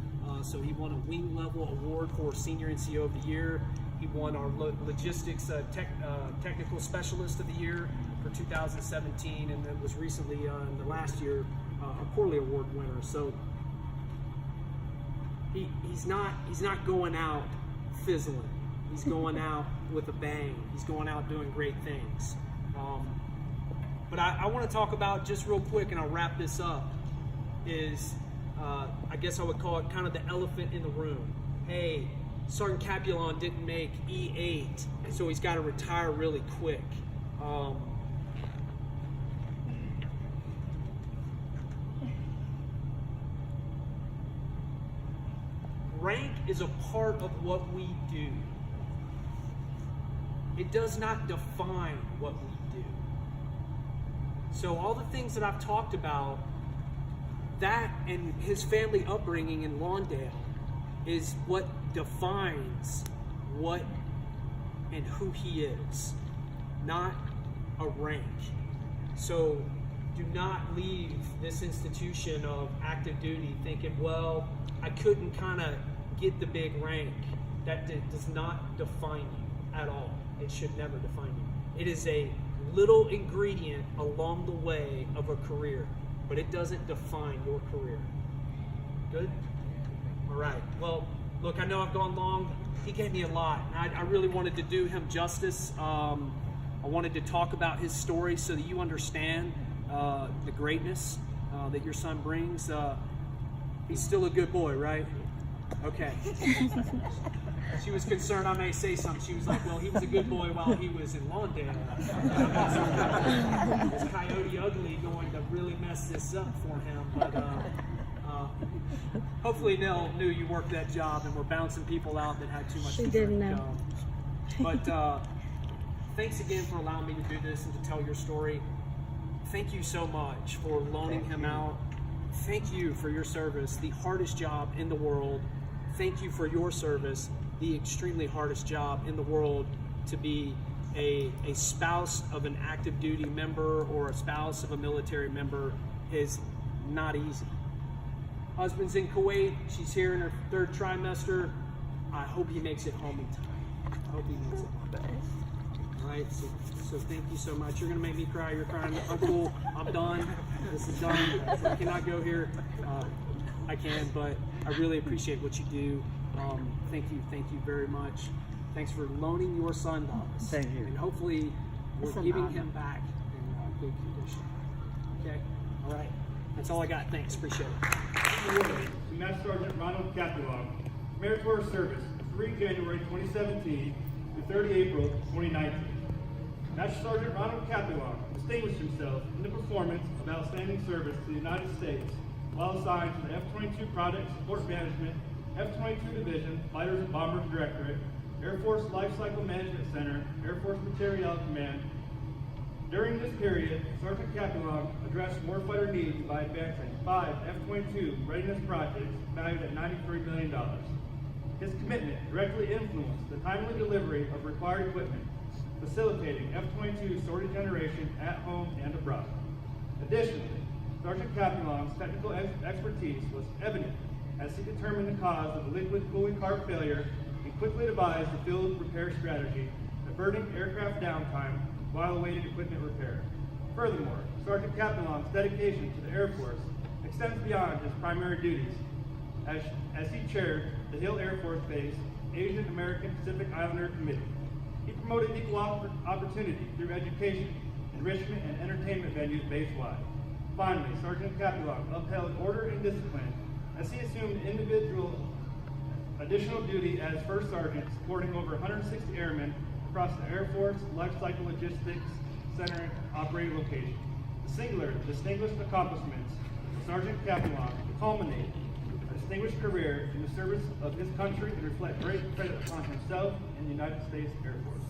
So he won a wing level award for Senior NCO of the Year. He won our logistics technical specialist of the year for 2017, and then was recently in the last year a quarterly award winner. So he's not going out fizzling. He's going out with a bang. He's going out doing great things. But I want to talk about, just real quick, and I'll wrap this up, is I guess I would call it kind of the elephant in the room. Hey, Sergeant Capulong didn't make E8, so he's got to retire really quick. Rank is a part of what we do. It does not define what we do. So all the things that I've talked about, that and his family upbringing in Lawndale is what defines what and who he is, not a rank. So do not leave this institution of active duty thinking, well, I couldn't kind of get the big rank. That does not define you at all. It should never define you. It is a little ingredient along the way of a career, but it doesn't define your career. Good? All right. Well, look, I know I've gone long. He gave me a lot. I really wanted to do him justice. I wanted to talk about his story so that you understand the greatness that your son brings. He's still a good boy, right? Okay. She was concerned I may say something. She was like, well, he was a good boy while he was in Lawndale. Is Coyote Ugly going to really mess this up for him? But hopefully Nell knew you worked that job and were bouncing people out that had too much. She didn't know. But thanks again for allowing me to do this and to tell your story. Thank you so much for loaning him out. Thank you for your service, the hardest job in the world. Thank you for your service, the extremely hardest job in the world, to be a spouse of an active duty member or a spouse of a military member is not easy. Husband's in Kuwait. She's here in her 3rd trimester. I hope he makes it home in time. I hope he makes it home. All right, so thank you so much. You're going to make me cry. You're crying. Uncle, I'm done. This is done. I cannot go here. I can, but I really appreciate what you do. Thank you very much. Thanks for loaning your son to us. Thank you. And hopefully we're giving him back in good condition. Okay? All right. That's all I got. Thanks. Appreciate it. Awarded to Master Sergeant Ronald Capulong, meritorious service, 3 January 2017 to 30 April 2019. Master Sergeant Ronald Capulong distinguished himself in the performance of outstanding service to the United States while assigned to the F-22 Product Support Management, F-22 Division, Fighters and Bombers Directorate, Air Force Life Cycle Management Center, Air Force Materiel Command. During this period, Sergeant Capulong addressed warfighter needs by advancing 5 F-22 readiness projects valued at $93 million. His commitment directly influenced the timely delivery of required equipment, facilitating F-22 sortie generation at home and abroad. Additionally, Sergeant Capulong's technical expertise was evident as he determined the cause of the liquid cooling carb failure and quickly devised a field repair strategy, averting aircraft downtime while awaiting equipment repair. Furthermore, Sergeant Capulong's dedication to the Air Force extends beyond his primary duties, as he chaired the Hill Air Force Base Asian American Pacific Islander Committee. He promoted equal opportunity through education, enrichment, and entertainment venues base-wide. Finally, Sergeant Capulong upheld order and discipline as he assumed additional duty as First Sergeant, supporting over 160 airmen across the Air Force Life Cycle Logistics Center operating location. The singular distinguished accomplishments of Sergeant Capulong culminate a distinguished career in the service of his country and reflect great credit upon himself and the United States Air Force.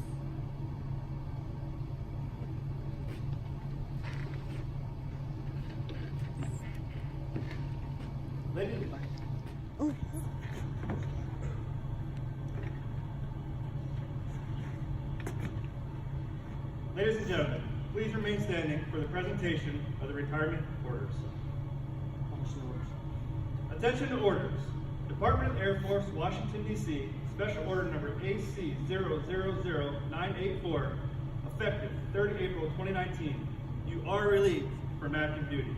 Ladies and gentlemen, please remain standing for the presentation of the retirement orders. Attention to orders. Department of Air Force, Washington, D.C., Special Order Number AC000984, effective 30 April 2019. You are relieved from active duty.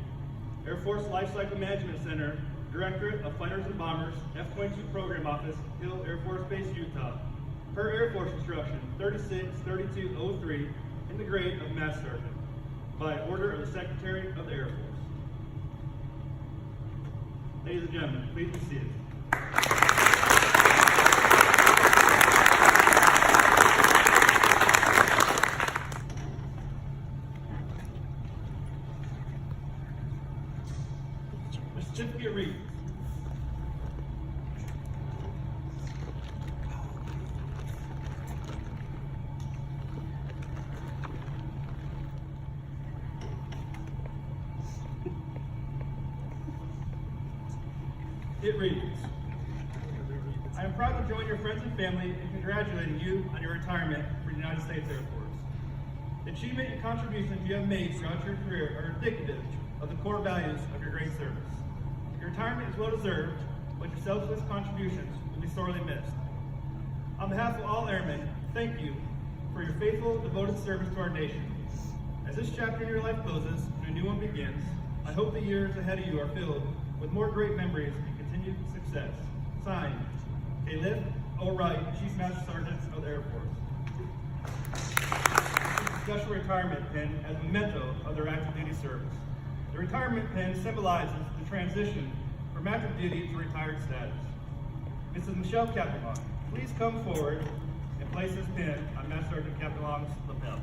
Air Force Life Cycle Management Center, Directorate of Fighters and Bombers, F-22 Program Office, Hill Air Force Base, Utah. Per Air Force Instruction 363203, in the grade of Master Sergeant, by order of the Secretary of the Air Force. Ladies and gentlemen, please be seated. The certificate reads, it reads, I am proud to join your friends and family in congratulating you on your retirement from the United States Air Force. The achievement and contributions you have made throughout your career are indicative of the core values of your great service. Your retirement is well deserved, but your selfless contributions will be sorely missed. On behalf of all airmen, thank you for your faithful, devoted service to our nation. As this chapter in your life closes and a new one begins, I hope the years ahead of you are filled with more great memories and continued success. Signed, Caliph O'Wright, Chief Master Sergeant of the Air Force. Special retirement pin as a memento of their active duty service. The retirement pin symbolizes the transition from active duty to retired status. Mrs. Michelle Capulong, please come forward and place this pin on Master Sergeant Capulong's lapel.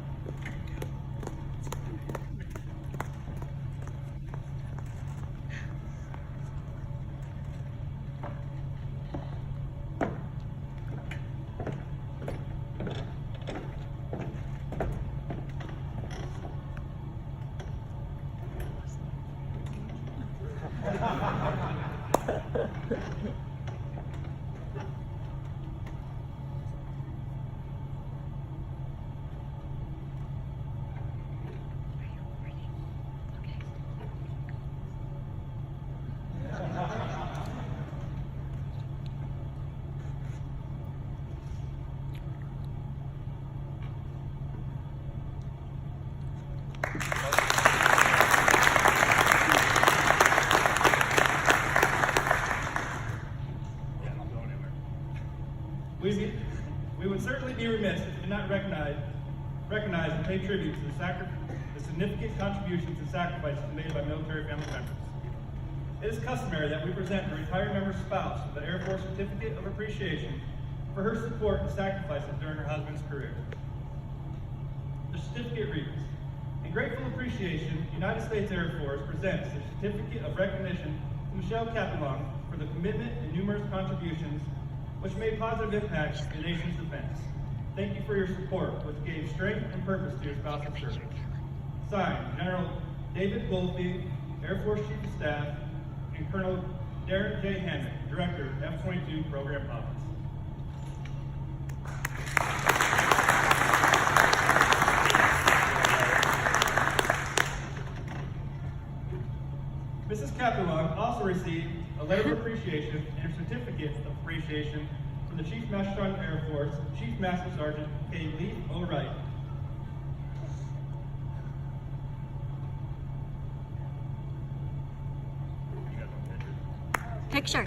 We would certainly be remiss if we did not recognize and pay tribute to the significant contributions and sacrifices made by military family members. It is customary that we present a retired member's spouse with an Air Force Certificate of Appreciation for her support and sacrifices during her husband's career. The certificate reads, "In grateful appreciation, the United States Air Force presents the Certificate of Recognition to Michelle Capulong for the commitment and numerous contributions which made positive impacts in the nation's defense. Thank you for your support, which gave strength and purpose to your spouse's service." Signed, General David Goldfield, Air Force Chief of Staff, and Colonel Derek J. Hammond, Director, F-22 Program Office. Mrs. Capulong also received a letter of appreciation and a certificate of appreciation from the Chief Master Sergeant Air Force, Chief Master Sergeant K. Lee O. Wright. Picture.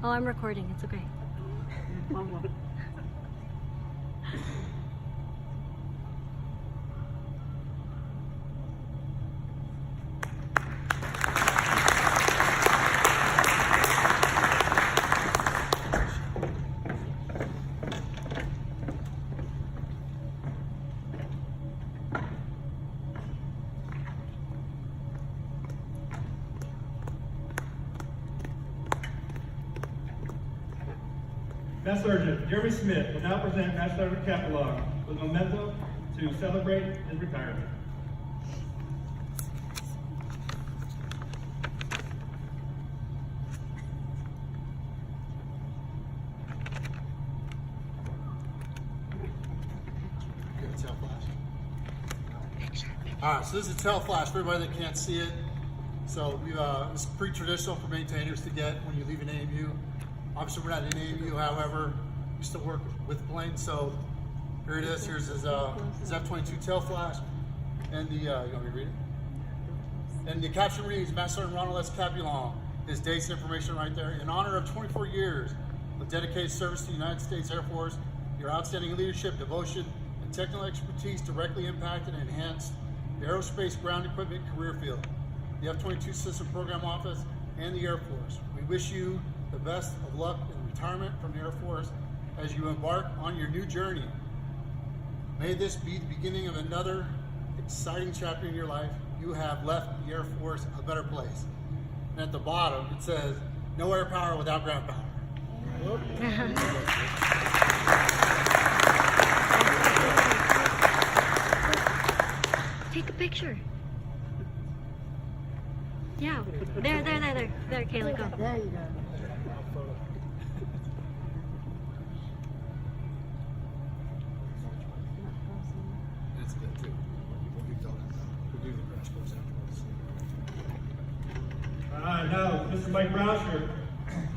Oh, I'm recording. It's okay. Master Sergeant Jeremy Smith will now present Master Sergeant Capulong with a memento to celebrate his retirement. All right, so this is a tail flash for everybody that can't see it. So it's pretty traditional for maintainers to get when you leave an AMU. Obviously, we're not in AMU, however, we still work with the plane. So here it is. Here's his F-22 tail flash, and the you want me to read it? And the caption reads: Master Sergeant Ronald S. Capulong. His dates and information right there. In honor of 24 years of dedicated service to the United States Air Force, your outstanding leadership, devotion, and technical expertise directly impacted and enhanced the aerospace ground equipment career field, the F-22 System Program Office, and the Air Force. We wish you the best of luck in retirement from the Air Force as you embark on your new journey. May this be the beginning of another exciting chapter in your life. You have left the Air Force a better place. And at the bottom it says, no air power without ground power. Take a picture. Yeah. There, Kayla, go. There you go. That's good too. We'll do the crash course afterwards. Now, Mr. Mike Rauscher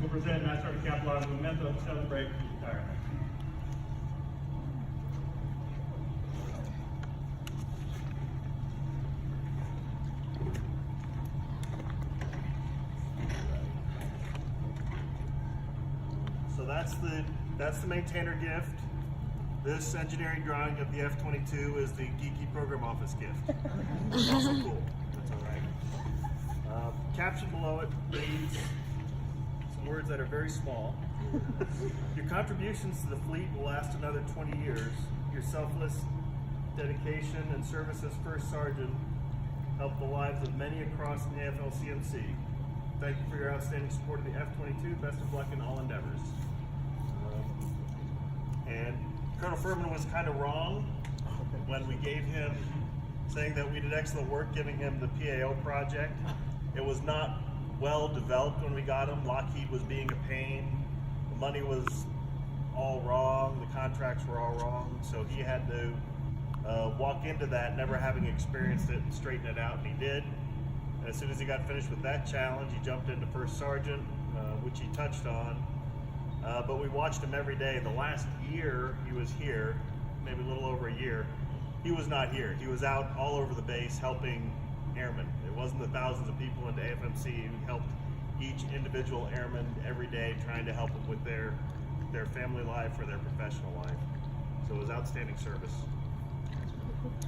will present Master Sergeant Capulong's memento to celebrate his retirement. So that's the maintainer gift. This engineering drawing of the F-22 is the geeky program office gift. It's also cool. That's all right. Caption below it reads some words that are very small. Your contributions to the fleet will last another 20 years. Your selfless dedication and service as First Sergeant helped the lives of many across the AFL-CMC. Thank you for your outstanding support of the F-22. Best of luck in all endeavors. And Colonel Furman was kind of wrong when we gave him, saying that we did excellent work giving him the PAO project. It was not well developed when we got him. Lockheed was being a pain. The money was all wrong. The contracts were all wrong. So he had to walk into that never having experienced it and straighten it out, and he did. And as soon as he got finished with that challenge, he jumped into First Sergeant, which he touched on. But we watched him every day. The last year he was here, maybe a little over a year, he was not here. He was out all over the base helping airmen. It wasn't the thousands of people into AFMC. He helped each individual airman every day, trying to help them with their their family life or their professional life. So it was outstanding service.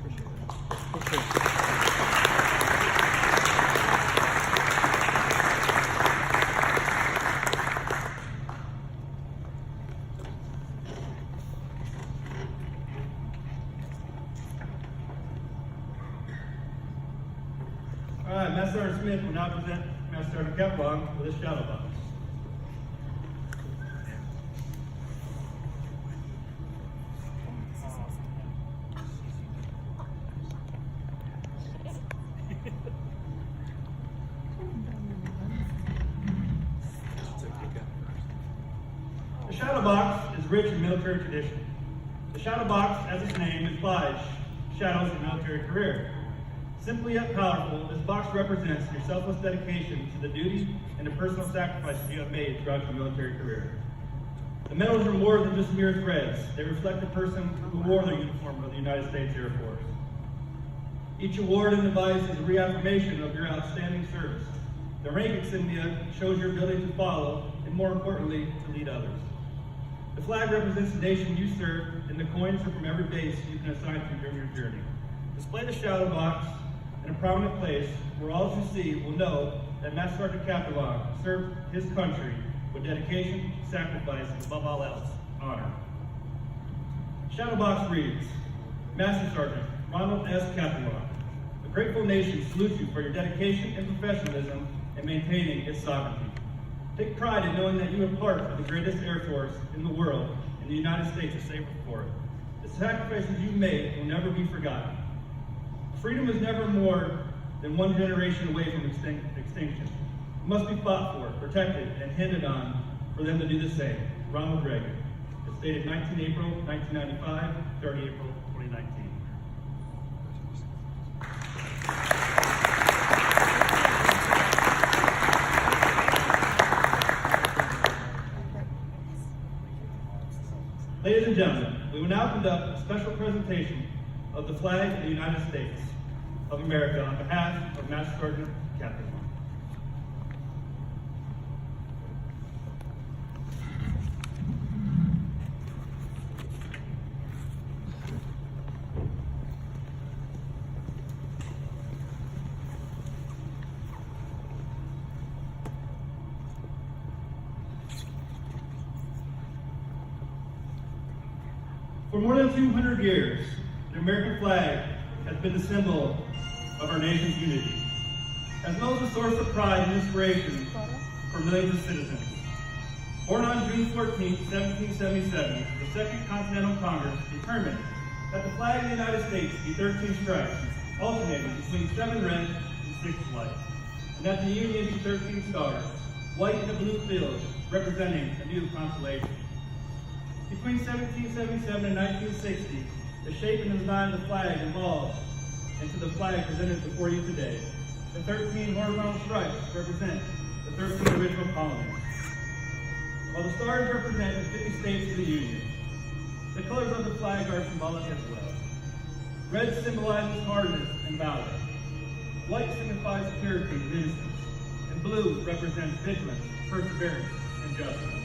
Appreciate it. All right, Master Sergeant Smith will now present Master Sergeant Capulong with his shadow box. The shadow box is rich in military tradition. The shadow box, as its name implies, shadows a military career. Simply yet powerful, this box represents your selfless dedication to the duty and the personal sacrifices you have made throughout your military career. The medals are more than just mere threads. They reflect the person who wore the uniform of the United States Air Force. Each award and device is a reaffirmation of your outstanding service. The rank insignia shows your ability to follow, and more importantly, to lead others. The flag represents the nation you serve, and the coins are from every base you've been assigned to during your journey. Display the shadow box in a prominent place where all who see will know that Master Sergeant Capulong served his country with dedication, sacrifice, and above all else, honor. Shadow box reads, Master Sergeant Ronald S. Capulong, a grateful nation salutes you for your dedication and professionalism in maintaining its sovereignty. Take pride in knowing that you are part of the greatest Air Force in the world, and the United States is safer for it. The sacrifices you made will never be forgotten. Freedom is never more than one generation away from extinction. It must be fought for, protected, and hindered on for them to do the same. Ronald Reagan. It's dated 19 April 1995, 30 April 2019. Ladies and gentlemen, we will now conduct a special presentation of the flag of the United States of America on behalf of Master Sergeant Capulong. For more than 200 years, the American flag has been the symbol of our nation's unity, as well as a source of pride and inspiration for millions of citizens. Born on June 14, 1777, the Second Continental Congress determined that the flag of the United States be 13 stripes, alternating between 7 red and 6 white, and that the Union be 13 stars, white in a blue field, representing a new constellation. Between 1777 and 1960, the shape and design of the flag evolved into the flag presented before you today. The 13 horizontal stripes represent the 13 original colonies, while the stars represent the 50 states of the Union. The colors of the flag are symbolic as well. Red symbolizes hardness and valor. White signifies purity and innocence. And blue represents vigilance, perseverance, and justice.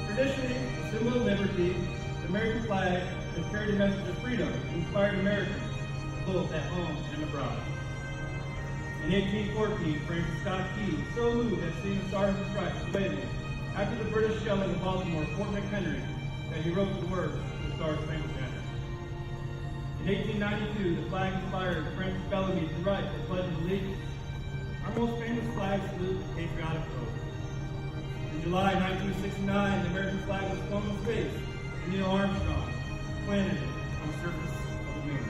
Traditionally, a symbol of liberty, the American flag has carried a message of freedom and inspired Americans, both at home and abroad. In 1814, Francis Scott Key so moved at seeing the Stars and Stripes waving after the British shelling of Baltimore Fort McHenry that he wrote the words to the Stars Spangled Banner. In 1892, the flag inspired Francis Bellamy to write the Pledge of Allegiance, our most famous flag salute, the patriotic oath. In July 1969, the American flag was flown in space, and Neil Armstrong planted it on the surface of the moon.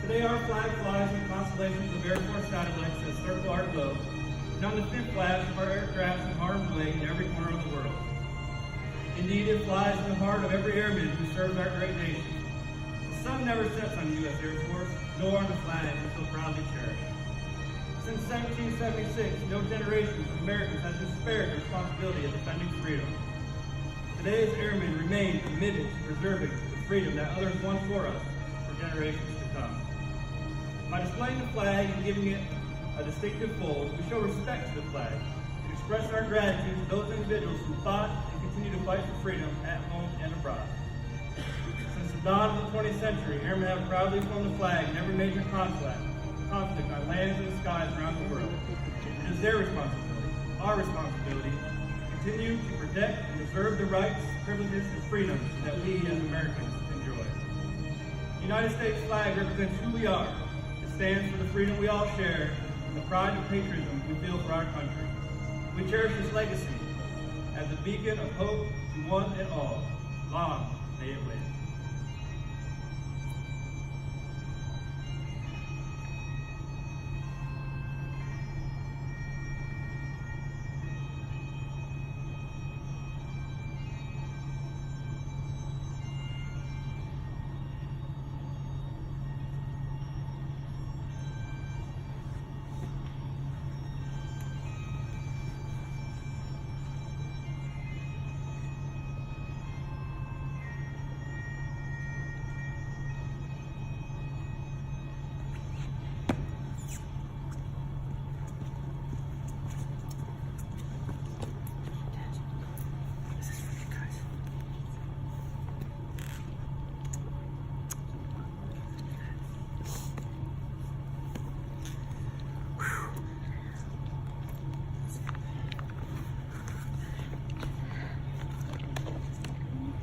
Today, our flag flies in constellations of Air Force satellites that circle our globe, and on the fifth flash of our aircraft in harm's way in every corner of the world. Indeed, it flies in the heart of every airman who serves our great nation. The sun never sets on the U.S. Air Force, nor on the flag we so proudly cherish. Since 1776, no generation of Americans has been spared the responsibility of defending freedom. Today's airmen remain committed to preserving the freedom that others won for us for generations to come. By displaying the flag and giving it a distinctive fold, we show respect to the flag and express our gratitude to those individuals who fought and continue to fight for freedom at home and abroad. Since the dawn of the 20th century, airmen have proudly flown the flag in every major conflict on lands and skies around the world. It is their responsibility, our responsibility, to continue to protect and preserve the rights, privileges, and freedoms that we as Americans enjoy. The United States flag represents who we are. It stands for the freedom we all share and the pride and patriotism we feel for our country. We cherish this legacy as a beacon of hope to one and all. Long may it live.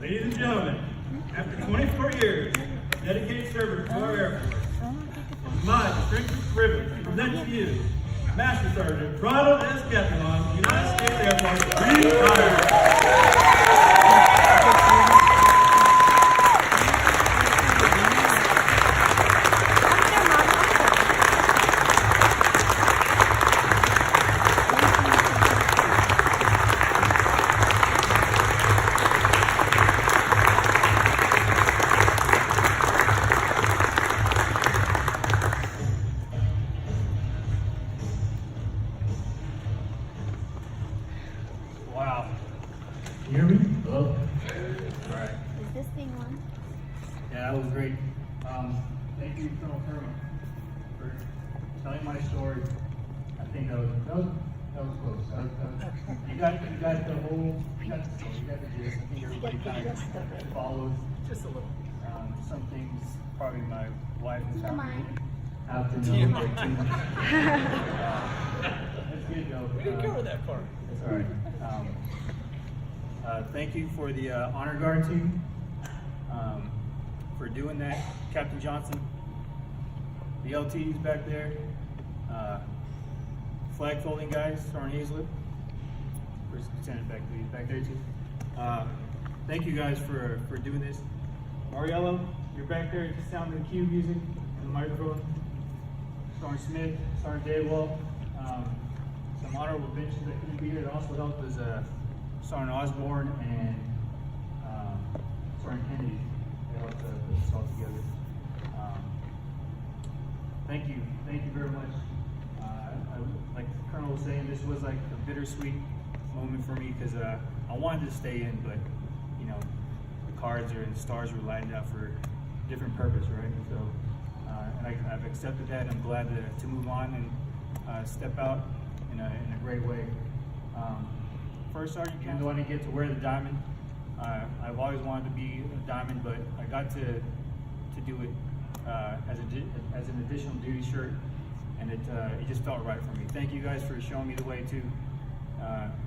Ladies and gentlemen, after 24 years of dedicated service to our Air Force, it's my distinct privilege to present to you Master Sergeant Ronald S. Capulong, United States Air Force, retired. Wow. You hear me? Hello? Alright. Is this thing on? Yeah, that was great. Thank you, Colonel Kerman, for telling my story. I think that was close. You got the whole, you got the gist. I think everybody kind of follows just a little. Some things probably my wife and family have to know. That's good though. We didn't cover that part. That's all right. Thank you for the honor guard team for doing that. Captain Johnson, the LTs back there, flag folding guys, Sergeant Hazlett, First Lieutenant back there too. Thank you guys for doing this. Mariello, you're back there just sounding the cue music and the microphone. Sergeant Smith, Sergeant Daywall, some honorable mentions that couldn't be here that also helped was Sergeant Osborne and Sergeant Kennedy. They helped put this all together. Thank you very much. Like the Colonel was saying, this was like a bittersweet moment for me because I wanted to stay in, but you know, the cards and stars were lined up for a different purpose, right? So, and I've accepted that. I'm glad to move on and step out in a great way. First Sergeant, even though I didn't get to wear the diamond, I've always wanted to be a diamond, but I got to do it as an additional duty shirt, and it just felt right for me. Thank you guys for showing me the way too.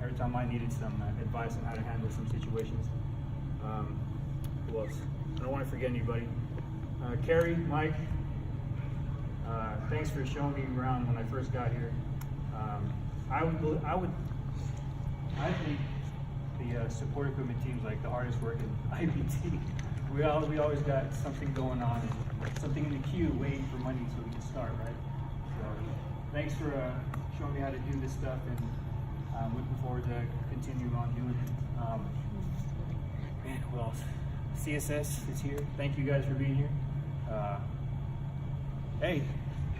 Every time I needed some advice on how to handle some situations. Who else? I don't want to forget anybody. Carrie, Mike, thanks for showing me around when I first got here. I think the support equipment team's like the hardest work in IBT. We always got something going on, and something in the queue waiting for money so we can start, right? So thanks for showing me how to do this stuff, and I'm looking forward to continuing on doing it. Man, who else? CSS is here. Thank you guys for being here. Hey,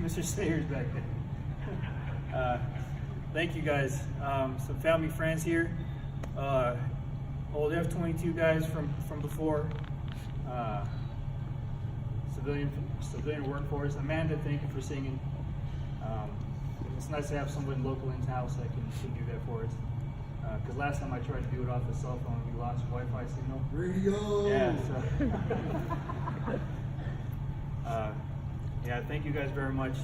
Mr. Sayers back there. Thank you guys. Some family friends here. Old F-22 guys from before. Civilian workforce. Amanda, thank you for singing. It's nice to have someone local in house that can do that for us. Because last time I tried to do it off the cell phone, we lost Wi-Fi signal. Radio. Yeah. So, yeah. Thank you guys very much.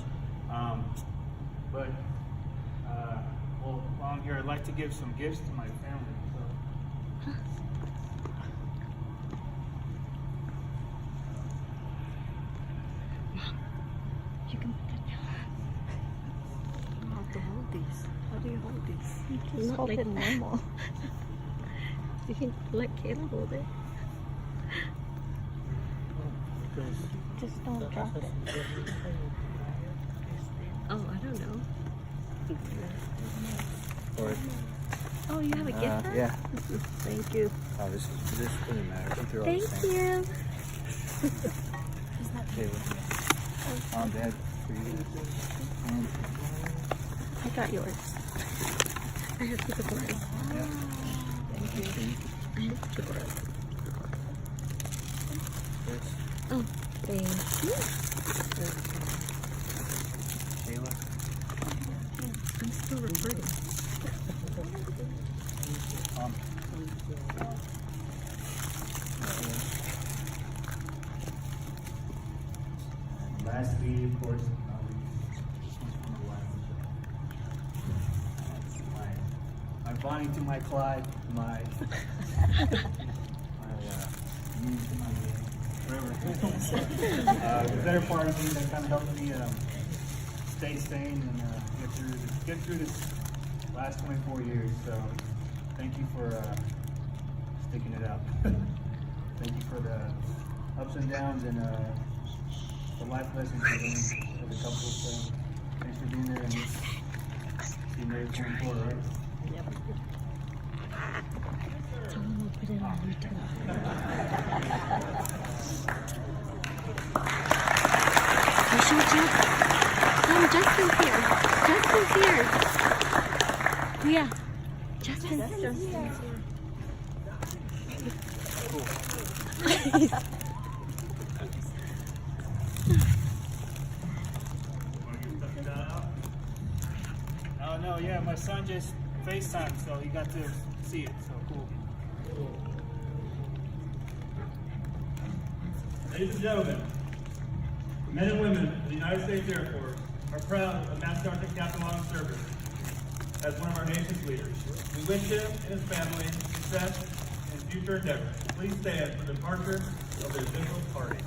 Well, while I'm here, I'd like to give some gifts to my family. So. You can put that down. How to hold these? How do you hold these? You Just cannot hold like it that. normal. You can let Kayla hold it. Just don't drop it. Oh, I don't know. Or, Oh, you have a gift bag? yeah. Thank you. Oh, this doesn't matter. I think they're all the Thank same. you. Okay, Mom, Dad, for you. And I got yours. I have to support it. Thank you. I have to support it. this, Oh, thank you. Kayla. I'm still recording. Lastly, of course, this one's from my wife. My Bonnie to my Clyde, my me to my whatever. The better part of me that kind of helped me stay sane and get through this last 24 years. So thank you for sticking it out. Thank you for the ups and downs and the life lessons you learned as a couple. So thanks for being there and just being married going forward, right? Yep. Someone will put it on YouTube. You show Justin. Justin's here. Justin's here. Yeah. Justin's here. Oh no, yeah, my son just FaceTime, so he got to see it. So cool. Ladies and gentlemen, the men and women of the United States Air Force are proud of Master Sergeant Capulong's service as one of our nation's leaders. We wish him and his family success in future endeavors. Please stand for the departure of the official party.